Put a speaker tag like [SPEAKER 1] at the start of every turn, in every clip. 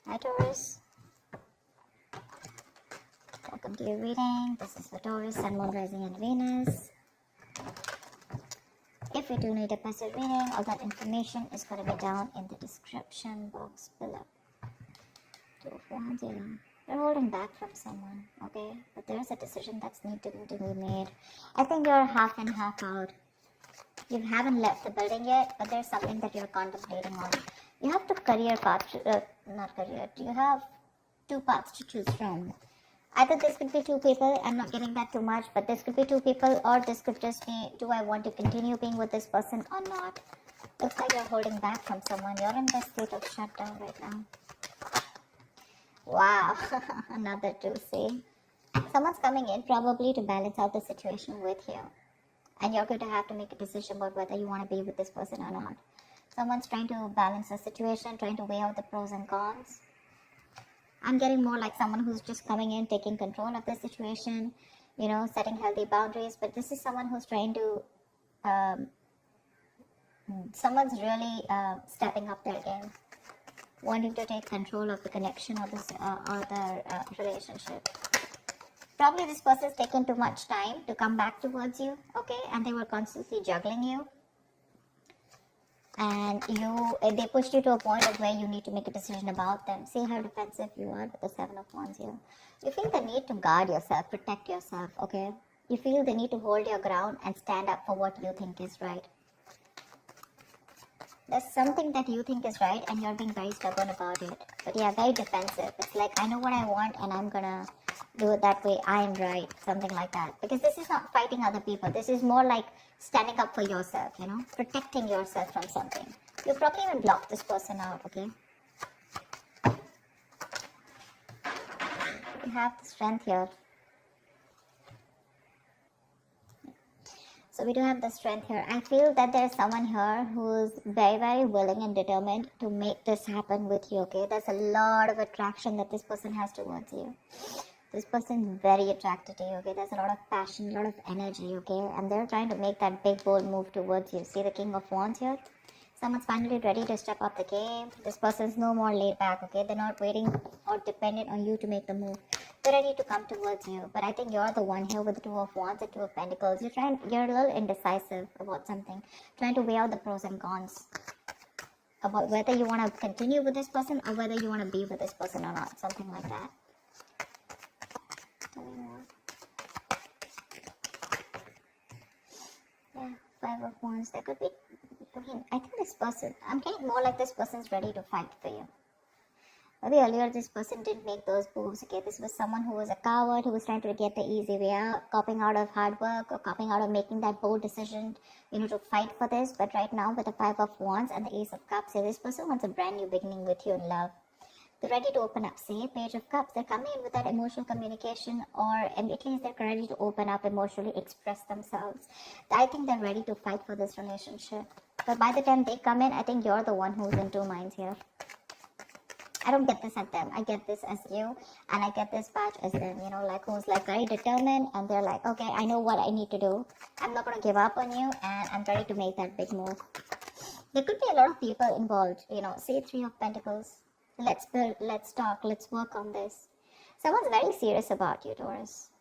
[SPEAKER 1] Hi Taurus, welcome to your reading. This is for Taurus, Sun, Moon, Rising and Venus. If you do need a passive reading, all that information is going to be down in the description box below. Two of Wands here. You're holding back from someone, okay? But there's a decision that's needed to be made. I think you're half in, half out. You haven't left the building yet, but there's something that you're contemplating on. You have two career paths, you have two paths to choose from. Either this could be two people, I'm not getting that too much, but this could be two people, or this could just be, do I want to continue being with this person or not? Looks like you're holding back from someone. You're in the state of shutdown right now. Wow, another two, see? Someone's coming in probably to balance out the situation with you. And you're going to have to make a decision about whether you want to be with this person or not. Someone's trying to balance the situation, trying to weigh out the pros and cons. I'm getting more like someone who's just coming in, taking control of the situation, you know, setting healthy boundaries. But this is someone who's trying to, someone's really stepping up their game, wanting to take control of the connection or the relationship. Probably this person's taken too much time to come back towards you, okay? And they were constantly juggling you. And they pushed you to a point of where you need to make a decision about them. See how defensive you are with the Seven of Wands here. You feel the need to guard yourself, protect yourself, okay? You feel the need to hold your ground and stand up for what you think is right. There's something that you think is right and you're being very stubborn about it. But yeah, very defensive. It's like, I know what I want and I'm gonna do it that way. I'm right. Something like that. Because this is not fighting other people. This is more like standing up for yourself, you know, protecting yourself from something. You probably even blocked this person out, okay? You have the strength here. So we do have the strength here. I feel that there's someone here who's very, very willing and determined to make this happen with you, okay? There's a lot of attraction that this person has towards you. This person is very attracted to you, okay? There's a lot of passion, a lot of energy, okay? And they're trying to make that big, bold move towards you. See the King of Wands here? Someone's finally ready to step up the game. This person's no more laid back, okay? They're not waiting or dependent on you to make the move. They're ready to come towards you. But I think you're the one here with the Two of Wands and Two of Pentacles. You're a little indecisive about something. Trying to weigh out the pros and cons. About whether you want to continue with this person or whether you want to be with this person or not. Something like that. Yeah, Five of Wands. There could be, I think this person, I'm getting more like this person's ready to fight for you. Maybe earlier this person didn't make those moves, okay? This was someone who was a coward, who was trying to get the easy way out, copying out of hard work or copying out of making that bold decision, you know, to fight for this. But right now with the Five of Wands and the Ace of Cups, this person wants a brand new beginning with you in love. They're ready to open up. See, Page of Cups, they're coming in with that emotional communication, or at least they're ready to open up emotionally, express themselves. I think they're ready to fight for this relationship. But by the time they come in, I think you're the one who's in two minds here. I don't get this at them. I get this as you, and I get this batch as them, you know, like who's like very determined, and they're like, okay, I know what I need to do. I'm not going to give up on you, and I'm ready to make that big move. There could be a lot of people involved, you know, say Three of Pentacles. Let's build, let's talk, let's work on this. Someone's very serious about you, Taurus.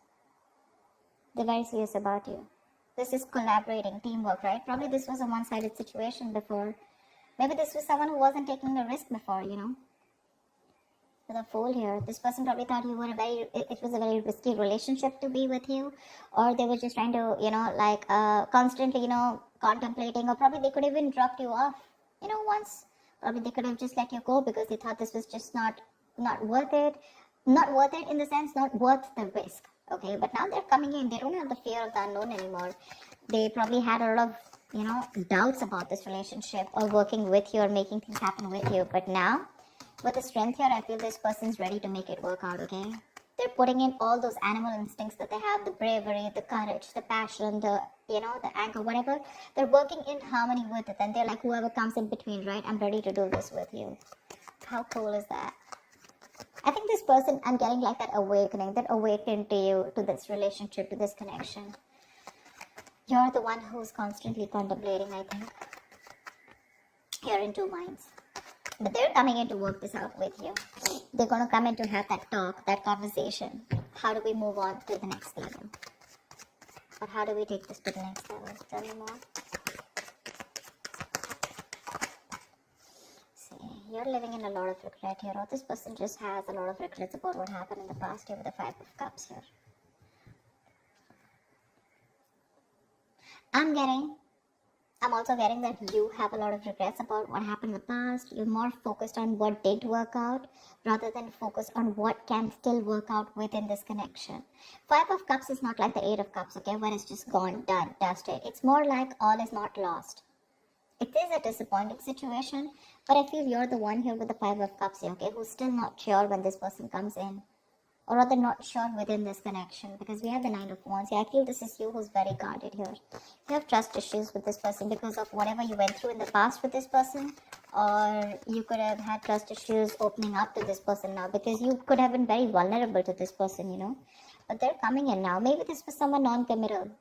[SPEAKER 1] They're very serious about you. This is collaborating, teamwork, right? Probably this was a one-sided situation before. Maybe this was someone who wasn't taking the risk before, you know. With a Fool here, this person probably thought you were it was a very risky relationship to be with you, or they were just trying to, you know, like constantly, you know, contemplating, or probably they could have even dropped you off, you know, once. Probably they could have just let you go because they thought this was just not worth it. Not worth it in the sense, not worth the risk, okay? But now they're coming in, they don't have the fear of the unknown anymore. They probably had a lot of, you know, doubts about this relationship or working with you or making things happen with you. But now, with the strength here, I feel this person's ready to make it work out, okay? They're putting in all those animal instincts that they have, the bravery, the courage, the passion, the, you know, the anger, whatever. They're working in harmony with it. And they're like, whoever comes in between, right? I'm ready to do this with you. How cool is that? I think this person, I'm getting like that awakening, that awakened to you, to this relationship, to this connection. You're the one who's constantly contemplating, I think. You're in two minds. But they're coming in to work this out with you. They're going to come in to have that talk, that conversation. How do we move on to the next level? Or how do we take this to the next level? Tell me more. See, you're living in a lot of regret here, or this person just has a lot of regrets about what happened in the past here with the Five of Cups here. I'm also getting that you have a lot of regrets about what happened in the past. You're more focused on what did work out rather than focused on what can still work out within this connection. Five of Cups is not like the Eight of Cups, okay, when it's just gone, done, dusted. It's more like all is not lost. It is a disappointing situation, but I feel you're the one here with the Five of Cups here, okay, who's still not sure when this person comes in. Or rather not sure within this connection, because we have the Nine of Wands. Yeah, I feel this is you who's very guarded here. You have trust issues with this person because of whatever you went through in the past with this person, or you could have had trust issues opening up to this person now because you could have been very vulnerable to this person, you know. But they're coming in now. Maybe this was someone non-committal.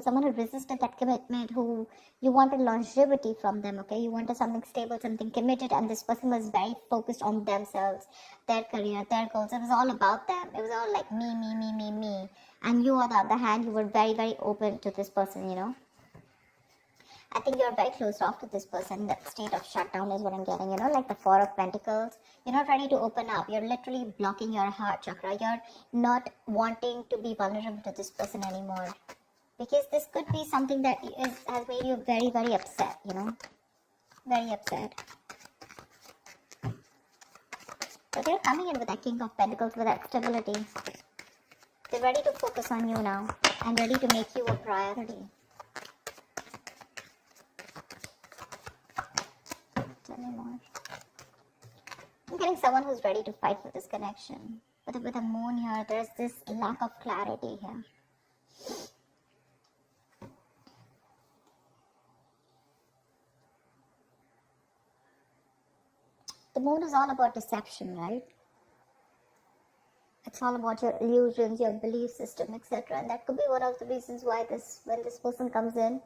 [SPEAKER 1] Someone who resisted that commitment, who you wanted longevity from them, okay? You wanted something stable, something committed, and this person was very focused on themselves, their career, their goals. It was all about them. It was all like me. And you, on the other hand, you were very, very open to this person, you know? I think you're very closed off to this person. That state of shutdown is what I'm getting, you know, like the Four of Pentacles. You're not ready to open up. You're literally blocking your heart chakra. You're not wanting to be vulnerable to this person anymore. Because this could be something that has made you very, very upset, you know. Very upset. But they're coming in with that King of Pentacles, with that stability. They're ready to focus on you now. And ready to make you a priority. Tell me more. I'm getting someone who's ready to fight for this connection. But with the moon here, there's this lack of clarity here. The moon is all about deception, right? It's all about your illusions, your belief system, etc. And that could be one of the reasons why when this person comes in,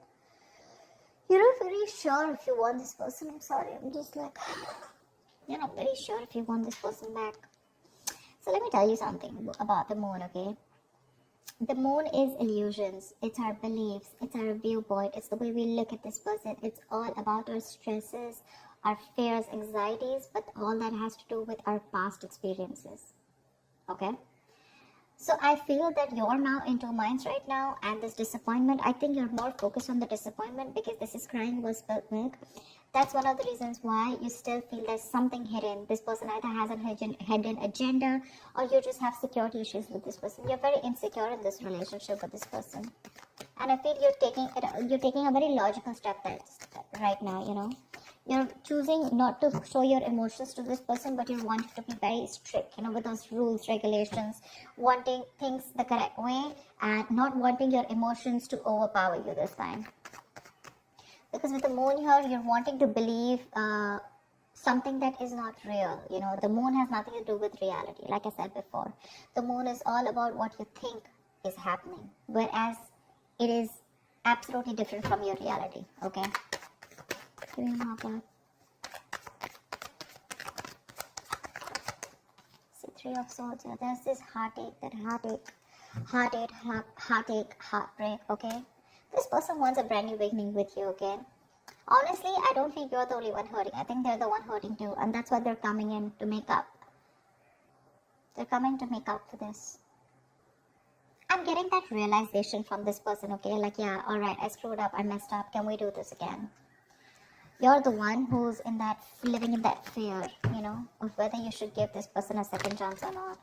[SPEAKER 1] you're not very sure if you want this person. I'm sorry, I'm just like, you're not very sure if you want this person back. So let me tell you something about the moon, okay? The moon is illusions. It's our beliefs. It's our viewpoint. It's the way we look at this person. It's all about our stresses, our fears, anxieties, but all that has to do with our past experiences. Okay? So I feel that you're now in two minds right now, and this disappointment, I think you're more focused on the disappointment because this is crying over spilt milk. That's one of the reasons why you still feel there's something hidden. This person either has a hidden agenda, or you just have security issues with this person. You're very insecure in this relationship with this person. And I feel you're taking a very logical step right now, you know. You're choosing not to show your emotions to this person, but you're wanting to be very strict, you know, with those rules, regulations, wanting things the correct way, and not wanting your emotions to overpower you this time. Because with the moon here, you're wanting to believe something that is not real. You know, the moon has nothing to do with reality. Like I said before, the moon is all about what you think is happening, whereas it is absolutely different from your reality. Okay? Give me more blood. See, Three of Swords here. There's this heartache, heartbreak. Okay? This person wants a brand new beginning with you, okay? Honestly, I don't think you're the only one hurting. I think they're the one hurting too. And that's why they're coming in to make up. They're coming to make up for this. I'm getting that realization from this person, okay? Like, yeah, alright, I screwed up, I messed up. Can we do this again? You're the one who's living in that fear, you know, of whether you should give this person a second chance or not.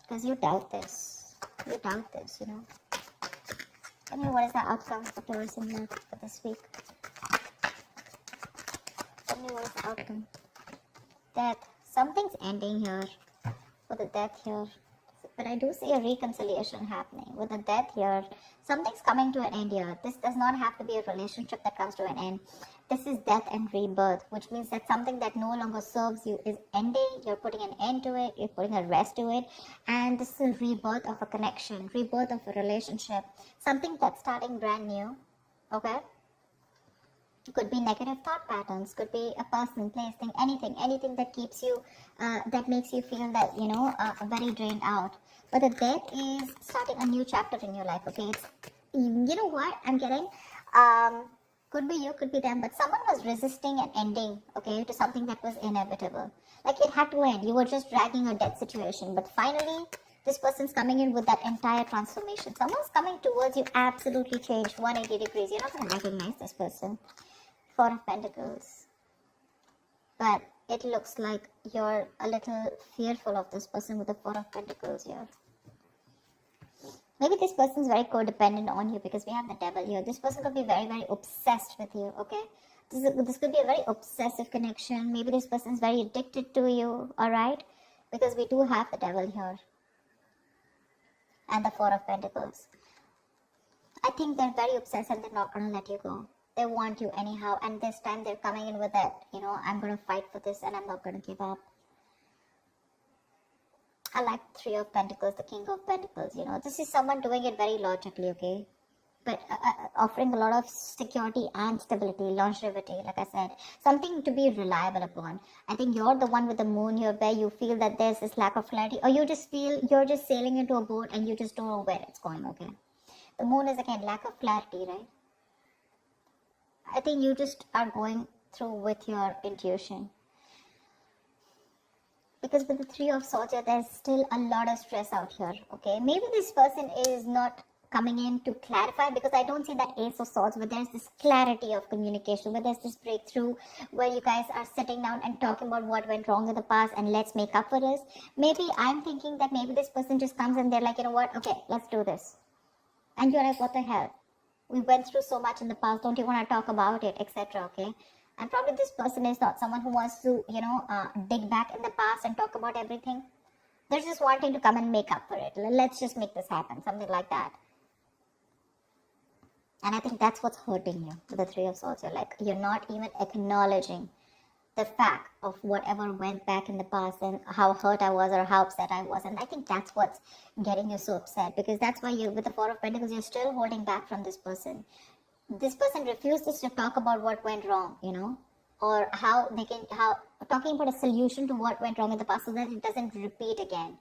[SPEAKER 1] Because you doubt this. You doubt this, you know. Tell me, what is the outcome for Taurus in love for this week? Tell me, what is the outcome? Death. Something's ending here. For the death here. But I do see a reconciliation happening. With the death here, something's coming to an end here. This does not have to be a relationship that comes to an end. This is death and rebirth, which means that something that no longer serves you is ending. You're putting an end to it. You're putting a rest to it. And this is a rebirth of a connection, rebirth of a relationship. Something that's starting brand new. Okay? Could be negative thought patterns, could be a person, place, thing, anything that keeps you, that makes you feel that, very drained out. But the death is starting a new chapter in your life, okay? It's, you know what I'm getting? Could be you, could be them, but someone was resisting an ending, okay, to something that was inevitable. Like it had to end. You were just dragging a death situation, but finally, this person's coming in with that entire transformation. Someone's coming towards you, absolutely changed, 180 degrees. You're not going to recognize this person. Four of Pentacles. But it looks like you're a little fearful of this person with the Four of Pentacles here. Maybe this person's very codependent on you because we have the Devil here. This person could be very, very obsessed with you, okay? This could be a very obsessive connection. Maybe this person's very addicted to you, alright? Because we do have the Devil here. And the Four of Pentacles. I think they're very obsessed and they're not going to let you go. They want you anyhow, and this time they're coming in with that, I'm going to fight for this and I'm not going to give up. I like Three of Pentacles, the King of Pentacles, This is someone doing it very logically, okay? But offering a lot of security and stability, longevity, like I said. Something to be reliable upon. I think you're the one with the moon here where you feel that there's this lack of clarity, or you just feel you're just sailing into a boat and you just don't know where it's going, okay? The moon is again lack of clarity, right? I think you just are going through with your intuition. Because with the Three of Swords, there's still a lot of stress out here, okay? Maybe this person is not coming in to clarify, because I don't see that Ace of Swords where there's this clarity of communication, where there's this breakthrough, where you guys are sitting down and talking about what went wrong in the past and let's make up for this. Maybe I'm thinking that maybe this person just comes and they're like, you know what, okay, let's do this. And you're like, what the hell? We went through so much in the past, don't you want to talk about it, etc., okay? And probably this person is not someone who wants to, dig back in the past and talk about everything. They're just wanting to come and make up for it. Let's just make this happen, something like that. And I think that's what's hurting you with the Three of Swords. You're not even acknowledging the fact of whatever went back in the past and how hurt I was or how upset I was. And I think that's what's getting you so upset, because that's why you, with the Four of Pentacles, you're still holding back from this person. This person refuses to talk about what went wrong, or talking about a solution to what went wrong in the past so that it doesn't repeat again.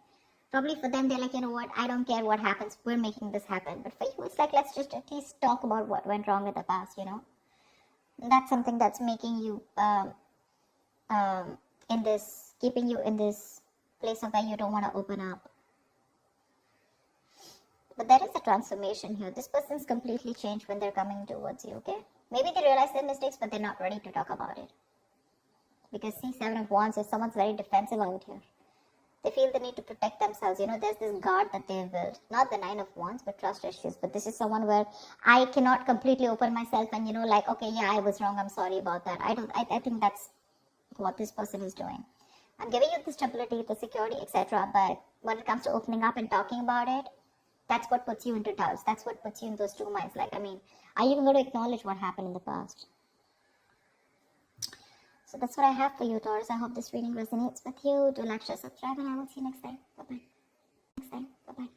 [SPEAKER 1] Probably for them, they're like, you know what, I don't care what happens, we're making this happen. But for you, it's like, let's just at least talk about what went wrong in the past, And that's something that's making you, keeping you in this place of where you don't want to open up. But there is a transformation here. This person's completely changed when they're coming towards you, okay? Maybe they realize their mistakes, but they're not ready to talk about it. Because see, Seven of Wands is someone's very defensive out here. They feel the need to protect themselves. There's this guard that they've built. Not the Nine of Wands, but trust issues. But this is someone where I cannot completely open myself and, okay, yeah, I was wrong. I'm sorry about that. I think that's what this person is doing. I'm giving you the stability, the security, etc. But when it comes to opening up and talking about it, that's what puts you into doubts. That's what puts you in those two minds. Are you even going to acknowledge what happened in the past? So that's what I have for you, Taurus. I hope this reading resonates with you. Do like, share, subscribe, and I will see you next time. Bye-bye.